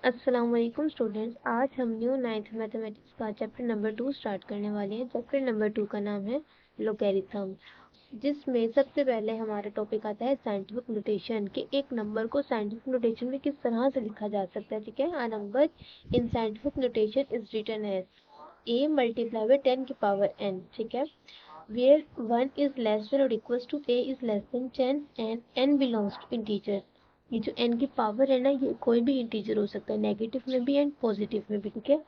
अस्सलाम वालेकुम स्टूडेंट्स। आज हम न्यू नाइन्थ मैथमेटिक्स का चैप्टर नंबर 2 स्टार्ट करने वाले हैं। चैप्टर नंबर 2 का नाम है लोगैरिथम, जिसमें सबसे पहले हमारा टॉपिक आता है साइंटिफिक नोटेशन के एक नंबर को साइंटिफिक नोटेशन में किस तरह से लिखा जा सकता है। ठीक है, a number in scientific notation is written as a multiply by 10 की पावर n। ठीक है, where 1 is less than or equals to a is less than 10 and n belongs to integer। ये जो n की पावर है ना, ये कोई भी इंटीजर हो सकता है, नेगेटिव में भी एंड पॉजिटिव में भी। ठीक है,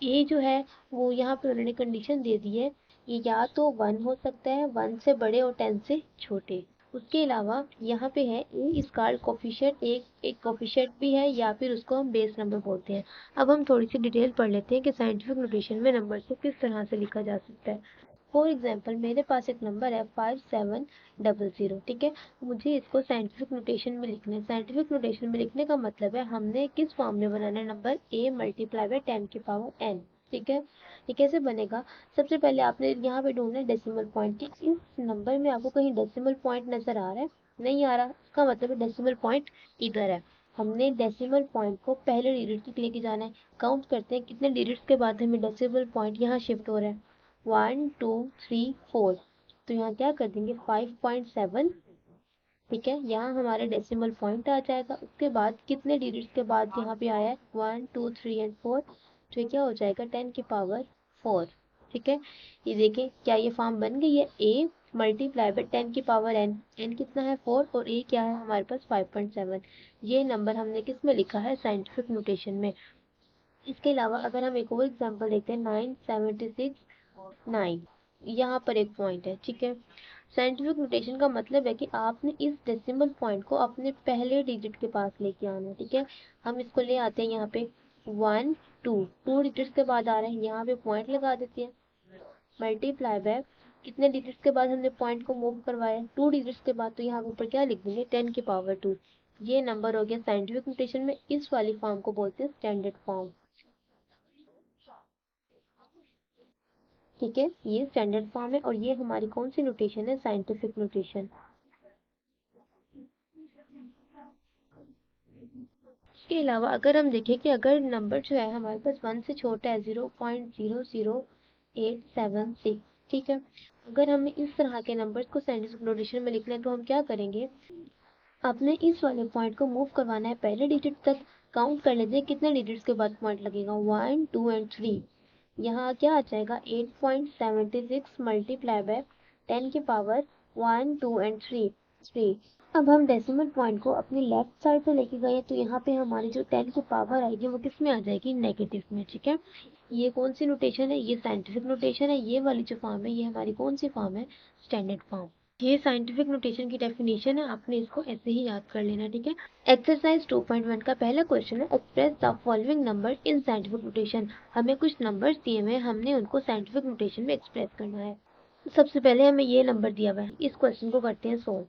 a जो है वो यहाँ पे उन्होंने कंडीशन दे दी है, ये या तो 1 हो सकता है, 1 से बड़े और 10 से छोटे। उसके अलावा यहाँ पे है a इज कॉल्ड कोफिशिएंट, एक कोफिशिएंट भी है, या फिर उसको हम बेस नंबर बोलते हैं। अब हम थोड़ी सी डिटेल पढ़ लेते हैं कि साइंटिफिक नोटेशन में नंबर को किस तरह से लिखा जा सकता है। फॉर एग्जाम्पल, मेरे पास एक नंबर है 5700। ठीक है, मुझे इसको साइंटिफिक नोटेशन में लिखना है। साइंटिफिक नोटेशन में लिखने का मतलब है हमने किस फॉर्म में बनाना है, नंबर a मल्टीप्लाई बाय 10 की पावर n। ठीक है, ये कैसे बनेगा? सबसे पहले आपने यहाँ पे ढूंढना है डेसिमल पॉइंट की। इस नंबर में आपको कहीं डेसिमल पॉइंट नजर आ रहा है? नहीं आ रहा, इसका मतलब है डेसिमल पॉइंट इधर है। हमने डेसिमल पॉइंट को पहले डिजिट तक लेके जाना है। काउंट करते हैं कितने डिजिट्स के बाद हमें डेसिमल पॉइंट यहाँ शिफ्ट हो रहा है। 1 2 3 4, तो यहाँ क्या कर देंगे 5.7। ठीक है, यहाँ हमारा डेसिमल पॉइंट आ जाएगा। उसके बाद कितने डिजिट्स के बाद यहाँ पे आया है 1 2 3 एंड 4, तो ये क्या हो जाएगा 10 की पावर 4। ठीक है, ये देखें क्या ये फॉर्म बन गई है, a मल्टीप्लाई बाय 10 की पावर n। n कितना है 4 और a क्या है हमारे पास 5.7। ये नंबर हमने किस में लिखा है, साइंटिफिक नोटेशन में। इसके अलावा अगर हम एक और एग्जांपल देखते हैं 976 9, यहाँ पर एक पॉइंट है। ठीक है, साइंटिफिक नोटेशन का मतलब है कि आपने इस डेसिमल पॉइंट को अपने पहले डिजिट के पास लेके आना है। ठीक है, हम इसको ले आते हैं यहाँ पे 1 2 डिजिट्स के बाद आ रहे हैं, यहाँ पे पॉइंट लगा देते हैं। मल्टीप्लाई बाय कितने डिजिट्स के बाद हमने पॉइंट को मूव करवाया, 2 डिजिट्स के बाद, तो यहाँ ऊपर क्या लिख देंगे 10 की पावर 2। ये नंबर हो गया साइंटिफिक नोटेशन में। इस वाली फॉर्म को बोलते हैं स्टैंडर्ड फॉर्म। ठीक है, ये स्टैंडर्ड फॉर्म है और ये हमारी कौन सी नोटेशन है, साइंटिफिक नोटेशन। इसके अलावा अगर हम देखें कि अगर नंबर जो है हमारे पास 1 से छोटा है 0.00876। ठीक है, अगर हमें इस तरह के नंबर्स को साइंटिफिक नोटेशन में लिखना है तो हम क्या करेंगे, आपने इस वाले पॉइंट को मूव करवाना है पहले डिजिट तक। काउंट कर लेते हैं कितने डिजिट्स के बाद पॉइंट लगेगा 1 2 एंड 3। यहाँ क्या आ जाएगा 8.76 मल्टीप्लाई बाय 10 की पावर 1 2 एंड 3। अब हम डेसिमल पॉइंट को अपनी लेफ्ट साइड से लेके गए तो यहाँ पे हमारी जो 10 की पावर आएगी वो किस में आ जाएगी, नेगेटिव में। ठीक है, ये कौन सी नोटेशन है, ये साइंटिफिक नोटेशन है। ये वाली जो फॉर्म है ये हमारी कौन सी फॉर्म है, स्टैंडर्ड फॉर्म। ये साइंटिफिक नोटेशन की डेफिनेशन है, आपने इसको ऐसे ही याद कर लेना। ठीक है, एक्सरसाइज 2.1 का पहला क्वेश्चन है express the following number in scientific notation. हमें कुछ नंबर्स दिए हुए हैं, हमने उनको साइंटिफिक नोटेशन में एक्सप्रेस करना है। सबसे पहले हमें ये नंबर दिया हुआ है, इस क्वेश्चन को करते हैं सोल्व।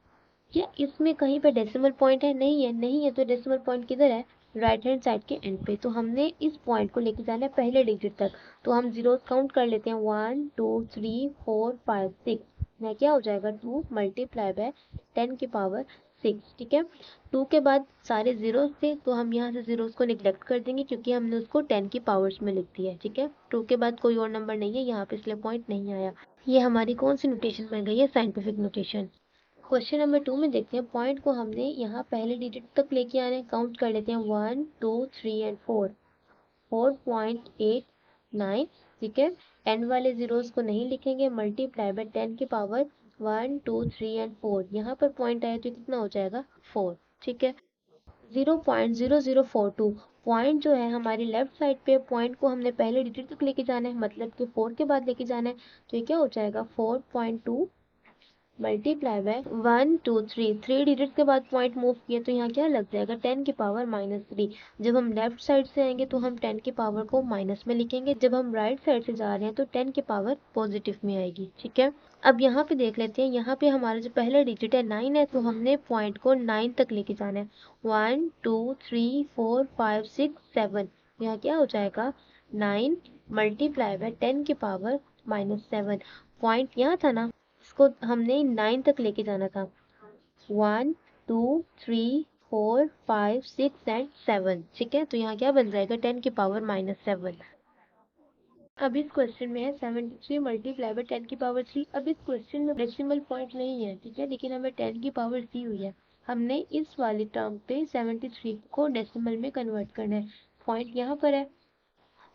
क्या इसमें कहीं पे डेसिमल पॉइंट है? नहीं है, नहीं है, तो डेसिमल पॉइंट किधर है, राइट हैंड साइड के एंड पे। तो हमने इस पॉइंट को लेके जाना है पहले डिजिट तक। तो हम जीरो काउंट कर लेते हैं 1 2 3 4 5 6। यहाँ क्या हो जाएगा 2 मल्टीप्लाई बाय 10 की पावर 6। ठीक है, 2 के बाद सारे जीरोस थे तो हम यहाँ से जीरोस को निगलेक्ट कर देंगे क्योंकि हमने उसको 10 की पावर्स में लिख दिया है। ठीक है, 2 के बाद कोई और नंबर नहीं है यहाँ पे, इसलिए पॉइंट नहीं आया। ये हमारी कौन सी नोटेशन बन गई है, साइंटिफिक नोटेशन। क्वेश्चन नंबर 2 में देखते हैं, पॉइंट को हमने यहाँ पहले डिजिट तक लेके आने, काउंट कर लेते हैं 1 2 3 एंड 4, 4.89। ठीक है, एंड वाले जीरोस को नहीं लिखेंगे, मल्टीप्लाई बाय 10 की पावर 1 2 3 एंड 4। यहाँ पर पॉइंट आया तो कितना हो जाएगा 4। ठीक है, 0.0042 पॉइंट जो है हमारी लेफ्ट साइड पे, पॉइंट को हमने पहले डिजिट तक लेके जाना है, मतलब कि 4 के बाद लेके जाना है। तो ये क्या हो जाएगा 4.2 मल्टीप्लाई बाय 1 2 3 डिजिट के बाद पॉइंट मूव किए तो यहाँ क्या लग जाएगा 10 की पावर -3। जब हम लेफ्ट साइड से आएंगे तो हम 10 की पावर को माइनस में लिखेंगे, जब हम राइट साइड से जा रहे हैं तो 10 की पावर पॉजिटिव में आएगी। ठीक है, अब यहाँ पे देख लेते हैं, यहाँ पे हमारा जो पहला डिजिट है 9 है, तो हमने पॉइंट को 9 तक लेके जाना है। 1 2 3 4 5 6 7। यहाँ क्या हो जाएगा 9 मल्टीप्लाई बाय 10 की पावर -7। पॉइंट यहाँ था ना, इसको हमने 9 तक लेके जाना था। 1 2 3 4 5 6 एंड 7। ठीक है, तो यहाँ क्या बन जाएगा 10 की पावर -7। अब इस क्वेश्चन में है 73 मल्टीप्लाई बाय 10 की पावर 3। अब इस क्वेश्चन में डेसिमल पॉइंट नहीं है, ठीक है, लेकिन हमें 10 की पावर दी हुई है। हमने इस वाली टर्म पे 73 को डेसिमल में कन्वर्ट करना है। पॉइंट यहाँ पर है,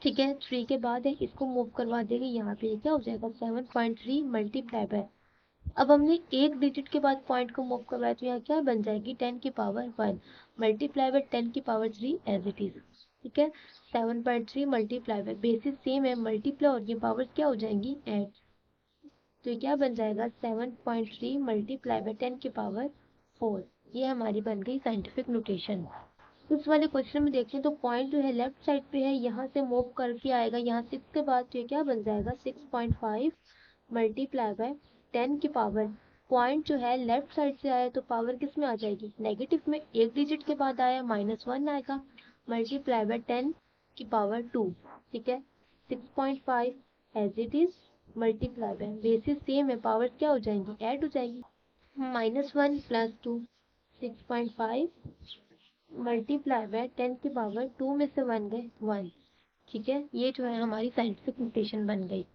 ठीक है, 3 के बाद है, इसको मूव करवा देंगे यहाँ पे, क्या हो जाएगा 7.3 मल्टीप्लाई बाय। अब हमने एक डिजिट के बाद पॉइंट को मूव करवाया तो यहाँ क्या बन जाएगी 10 की पावर 1 मल्टीप्लाई बाय 10 की पावर 3 एज इट इज। ठीक है, 7.3 मल्टीप्लाई बाय, बेसिस सेम है, मल्टीप्लाई और ये पावर्स क्या हो जाएंगी ऐड। तो ये क्या बन जाएगा 7.3 मल्टीप्लाई बाय 10 की पावर 4। ये हमारी बन गई साइंटिफिक नोटेशन। इस वाले क्वेश्चन में देखते हैं तो पॉइंट जो है लेफ्ट साइड पे है, यहाँ से मूव करके आएगा यहाँ 6 के बाद, तो ये क्या बन जाएगा 6.5 मल्टीप्लाई बाय 10 की पावर। पॉइंट जो है लेफ्ट साइड से आया तो पावर किस में आ जाएगी नेगेटिव में, एक डिजिट के बाद आया -1 आएगा, मल्टीप्लाई बाय 10 की पावर 2। ठीक है, 6.5 as it is multiply by, basis same है, पावर क्या हो जाएंगी ऐड हो जाएंगी, -1 + 2 6.5 मल्टीप्लाई बाय 10 की पावर 2 में से 1 गए 1। ठीक है, ये जो है हमारी साइंटिफिक नोटेशन बन गई।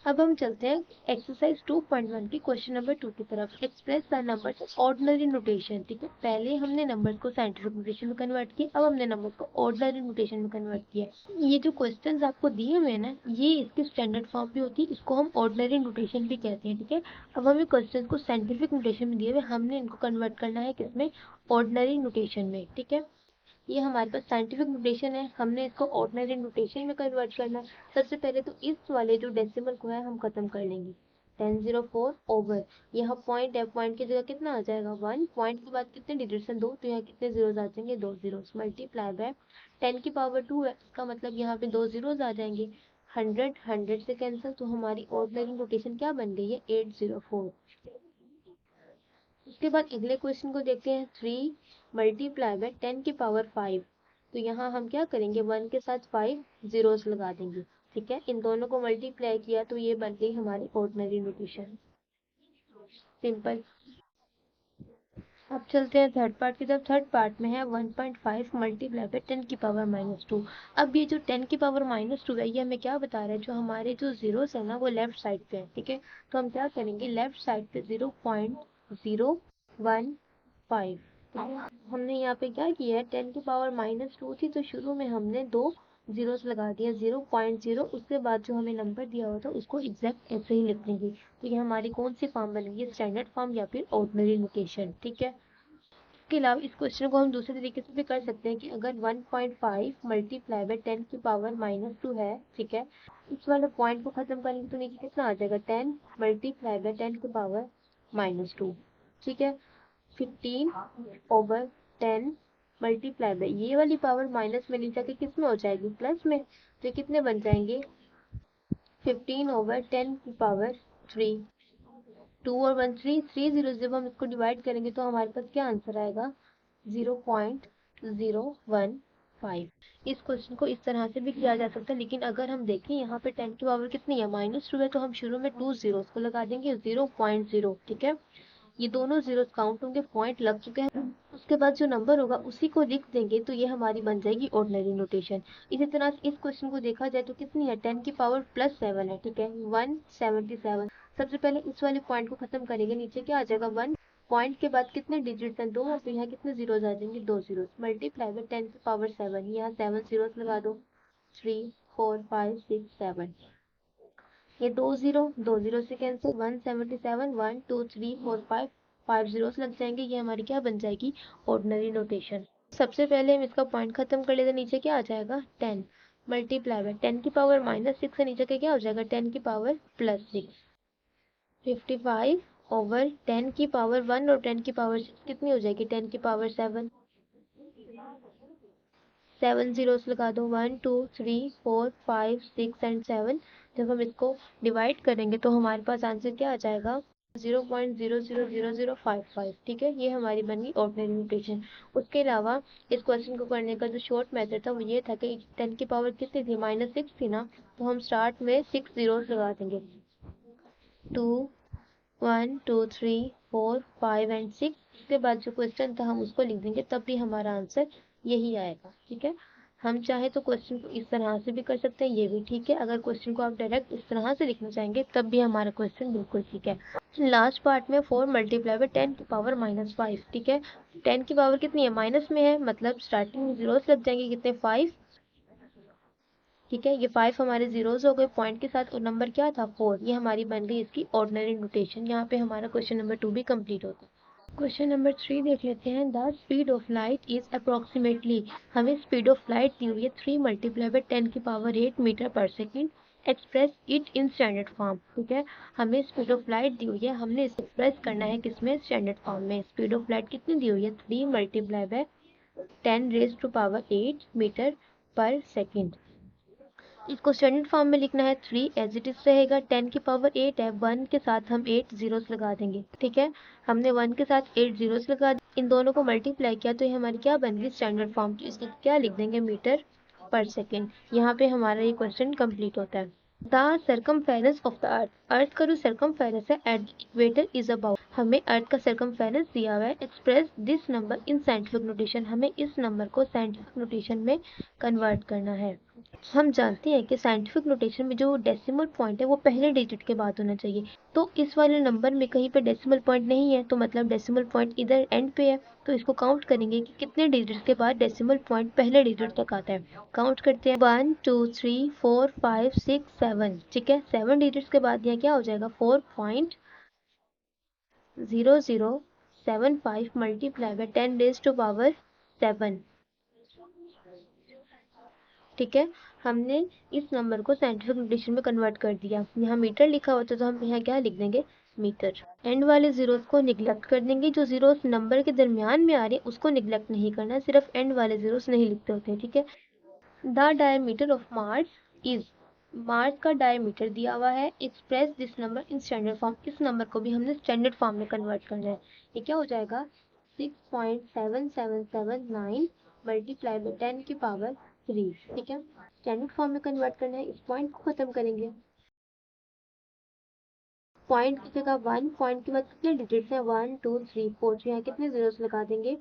अब हम चलते हैं एक्सरसाइज 2.1 की क्वेश्चन नंबर 2 की तरफ। Express the numbers ordinary notation. ठीक है, पहले हमने नंबर्स को साइंटिफिक नोटेशन में कन्वर्ट किया, अब हमने नंबर्स को ऑर्डिनरी नोटेशन में कन्वर्ट किया। ये जो क्वेश्चंस आपको दिए हुए हैं ना, ये इसकी स्टैंडर्ड फॉर्म भी होती है, इसको हम ऑर्डिनरी नोटेशन भी कहते हैं। ठीक है, अब हमें क्वेश्चन को साइंटिफिक नोटेशन में दिए हुए, हमने इनको कन्वर्ट करना है किसमें, ऑर्डिनरी नोटेशन में। ठीक है, ये हमारे पास साइंटिफिक नोटेशन है, हमने इसको ऑर्डिनरी नोटेशन में कन्वर्ट करना है। सबसे पहले तो इस वाले जो डेसिमल को है हम खत्म कर लेंगे, 1004 ओवर, यहाँ पॉइंट है, पॉइंट की जगह कितना आ जाएगा 1, पॉइंट के बाद कितने डिजिट्स हैं 2, तो यहाँ कितने जीरोस आ जाएंगे 2 जीरोस, मल्टीप्लाई बाय 10 की पावर 2 है, इसका मतलब यहाँ पे 2 जीरोस आ जाएंगे, 100 से कैंसिल, तो हमारी ऑर्डिनरी नोटेशन क्या बन गई है 804। उसके बाद अगले क्वेश्चन को देखते हैं 3 मल्टीप्लाई बाय 10 की पावर 5। तो यहाँ हम क्या करेंगे 1 के साथ 5 जीरोस लगा देंगे। ठीक है, इन दोनों को मल्टीप्लाई किया तो ये बन गई हमारी ऑर्डिनरी नोटेशन, सिंपल। अब चलते हैं थर्ड पार्ट की तरफ। थर्ड पार्ट में है 1.5 मल्टीप्लाई बाय 10 की पावर -2। अब ये जो 10 की पावर -2 है, ये हमें क्या बता रहा है, जो हमारे जो जीरोस है ना वो लेफ्ट साइड पे है। ठीक है, तो हम क्या करेंगे लेफ्ट साइड पे 0.015। हमने यहाँ पे क्या किया है 10 की पावर -2 थी, तो शुरू में हमने 2 जीरोस लगा दिया 0.0, उसके बाद जो हमें नंबर दिया हुआ था उसको एग्जैक्ट ऐसे ही लिख देंगे। तो ये हमारी कौन सी फॉर्म बनेगी, स्टैंडर्ड फॉर्म या फिर ऑर्डिनरी नोटेशन। ठीक है, इसके अलावा इस क्वेश्चन को हम दूसरे तरीके से भी कर सकते हैं कि अगर 1.5 मल्टीप्लाई बाय 10 की पावर -2 है, ठीक है, इस वाले पॉइंट को खत्म करेंगे तो नीचे कितना आ जाएगा 10 मल्टीप्लाई बाय 10 की पावर -2। ठीक है, 15/10 मल्टीप्लाई बाय, ये वाली पावर माइनस में नीचे के किस में हो जाएगी प्लस में, तो कितने बन जाएंगे 15/10 की पावर 3। 2 और 1 3 3 जीरो, जब हम इसको डिवाइड करेंगे तो हमारे पास क्या आंसर आएगा 0.015। इस क्वेश्चन को इस तरह से भी किया जा सकता है, लेकिन अगर हम देखें यहाँ पे 10 की पावर कितनी है -2 है, तो हम शुरू में 2 जीरोस को लगा देंगे 0.0। ठीक है, ये दोनों जीरोस काउंट होंगे, पॉइंट लग चुके हैं, उसके बाद जो नंबर होगा उसी को लिख देंगे, तो ये हमारी बन जाएगी ऑर्डिनरी नोटेशन। इसी तरह से इस क्वेश्चन को देखा जाए तो कितनी है 10 की पावर +7 है। ठीक है, 177। सबसे पहले इस वाले पॉइंट को खत्म करेंगे, नीचे क्या आ जाएगा 1, पॉइंट के बाद कितने डिजिट्स हैं 2, तो यहाँ कितने जीरोस आ जाएंगे 2 जीरोस, मल्टीप्लाई बाय 10 की पावर 7, यहाँ 7 जीरोस लगा दो, 3 4 5 6 7, ये 2 जीरो से कैंसिल, 177 1 2 3 4 5 5 जीरोस लग जाएंगे, ये हमारी क्या बन जाएगी ऑर्डिनरी नोटेशन। सबसे पहले हम इसका पॉइंट खत्म कर लेते हैं, नीचे क्या आ जाएगा 10 मल्टीप्लाई बाय 10 की पावर -6 है, नीचे का क्या हो जाएगा 10 की पावर +6, 55/10 की पावर 1 और 10 की पावर 6 कितनी हो जाएगी 10 की पावर 7, 7 जीरोस लगा दो, 1 2 3 4 5 6 एंड 7। जब हम इसको डिवाइड करेंगे तो हमारे पास आंसर क्या आ जाएगा 0.000055। ठीक है, ये हमारी बनी ऑर्डिनरी नोटेशन। उसके अलावा इस क्वेश्चन को करने का जो शॉर्ट मेथड था वो ये था कि 10 की पावर कितनी थी -6 थी ना, तो हम स्टार्ट में 6 जीरोस लगा देंगे, 2 1 2 3 4 5 एंड 6, उसके बाद जो क्वेश्चन था हम उसको लिख देंगे, तब भी हमारा आंसर यही आएगा। ठीक है, हम चाहे तो क्वेश्चन को इस तरह से भी कर सकते हैं, ये भी ठीक है। अगर क्वेश्चन को आप डायरेक्ट इस तरह से लिखना चाहेंगे तब भी हमारा क्वेश्चन बिल्कुल ठीक है। लास्ट पार्ट में 4 मल्टीप्लाई बाय 10 की पावर -5। ठीक है, 10 की पावर कितनी है, माइनस में है, मतलब स्टार्टिंग में जीरोस लग जाएंगे, कितने 5। ठीक है, ये 5 हमारे जीरोस हो गए पॉइंट के साथ, और नंबर क्या था 4। ये हमारी बन गई इसकी ऑर्डिनरी नोटेशन। यहाँ पे हमारा क्वेश्चन नंबर 2 भी कंप्लीट होता है। क्वेश्चन नंबर 3 देख लेते हैं। The speed of light is approximately, हमें स्पीड ऑफ लाइट दी हुई है 3 मल्टीप्लाई बाय 10 की पावर 8 मीटर पर second. Express it in standard form. ठीक है, हमें स्पीड ऑफ लाइट दी हुई है, हमने इसे एक्सप्रेस करना है किसमें, स्टैंडर्ड फॉर्म में। स्पीड ऑफ लाइट कितनी दी हुई है, 3 multiply by 10 raise to power 8 metre पर सेकेंड। इसको स्टैंडर्ड फॉर्म में लिखना है, 3 एज इट इज रहेगा, 10 की पावर 8 है, 1 के साथ हम 8 जीरोस लगा देंगे। ठीक है, हमने 1 के साथ 8 जीरोस लगा इन दोनों को मल्टीप्लाई किया तो ये हमारी क्या बन गई, स्टैंडर्ड फॉर्म। तो इसको क्या लिख देंगे, मीटर पर सेकेंड। यहाँ पे हमारा ये क्वेश्चन कंप्लीट होता है। The circumference of the earth, earth का जो सर्कमफेरेंस है एट इक्वेटर इज अबाउट, हमें अर्थ का सर्कमफेरेंस दिया हुआ है। Express this number in scientific notation, हमें इस नंबर को साइंटिफिक नोटेशन में कन्वर्ट करना है। हम जानते हैं कि साइंटिफिक नोटेशन में जो डेसिमल पॉइंट है वो पहले डिजिट के बाद होना चाहिए, तो इस वाले नंबर में कहीं पे डेसिमल पॉइंट नहीं है, तो मतलब डेसिमल पॉइंट इधर एंड पे है। तो इसको काउंट करेंगे कि कितने डिजिट के बाद डेसिमल पॉइंट पहले डिजिट तक आता है। काउंट करते हैं, 1 2 3 4 5 6 7। ठीक है, 7 डिजिट्स के बाद यह क्या हो जाएगा, 4.0075 multiply by 10 raise to power 7। ठीक है, हमने इस नंबर को साइंटिफिक नोटेशन में कन्वर्ट कर दिया। यहाँ मीटर लिखा होता तो हम यहाँ क्या लिख देंगे, मीटर। एंड वाले जीरोस को निगलेक्ट कर देंगे, जो जीरोस नंबर के दरमियान में आ रहे हैं उसको निगलेक्ट नहीं करना, सिर्फ एंड वाले जीरोस नहीं लिखते होते हैं। ठीक है, the diameter of Mars is, Mars का डायमीटर दिया हुआ है। Express this number in standard form, इस नंबर को भी हमने स्टैंडर्ड फॉर्म में कन्वर्ट करना है। ये क्या हो जाएगा, 6.7779 मल्टीप्लाई बाय 10 की पावर 3। ठीक है, स्टैंडर्ड फॉर्म में कन्वर्ट करना है। इस पॉइंट को खत्म करेंगे, पॉइंट की जगह 1, पॉइंट के बाद कितने डिजिट्स हैं, 1 2 3 4, तो यहाँ कितने जीरोस लगा देंगे,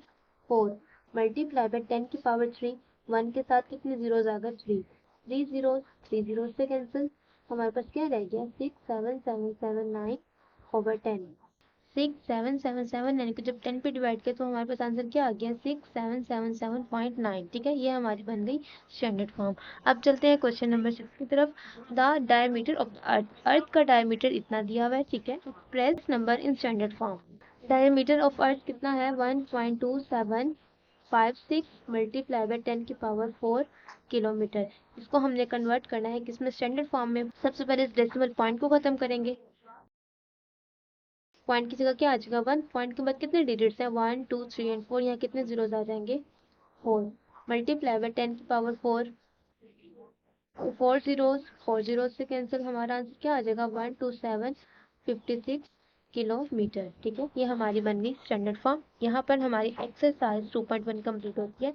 4 मल्टीप्लाई बाय 10 की पावर 3। 1 के साथ कितने जीरोस आ गए, 3 3 जीरोस, 3 जीरोस से कैंसिल, हमारे पास क्या रह गया, 67779 ओवर 10। 6777 यानी कि जब 10 पे डिवाइड किया तो हमारे पास आंसर क्या आ गया, 6777.9। ठीक है, ये हमारी बन गई स्टैंडर्ड फॉर्म। अब चलते हैं क्वेश्चन नंबर 6 की तरफ। The diameter of earth, earth का डायमीटर इतना दिया हुआ है। ठीक है, express number in standard form. Diameter of earth कितना है, 1.2756 मल्टीप्लाई बाय 10 की पावर 4 किलोमीटर। इसको हमने कन्वर्ट करना है किसमें, स्टैंडर्ड फॉर्म में। सबसे पहले इस डेसिमल पॉइंट को खत्म करेंगे, पॉइंट की जगह क्या आ जाएगा, 1, पॉइंट के बाद कितने डिजिट्स हैं, 1 2 3 एंड 4, यहाँ कितने जीरोस आ जाएंगे, 4 मल्टीप्लाई बाय 10 की पावर 4, 4 जीरोस से कैंसिल, हमारा आंसर क्या आ जाएगा, 12756 किलोमीटर। ठीक है, ये हमारी बन गई स्टैंडर्ड फॉर्म। यहाँ पर हमारी एक्सरसाइज 2.1 कंप्लीट होती है।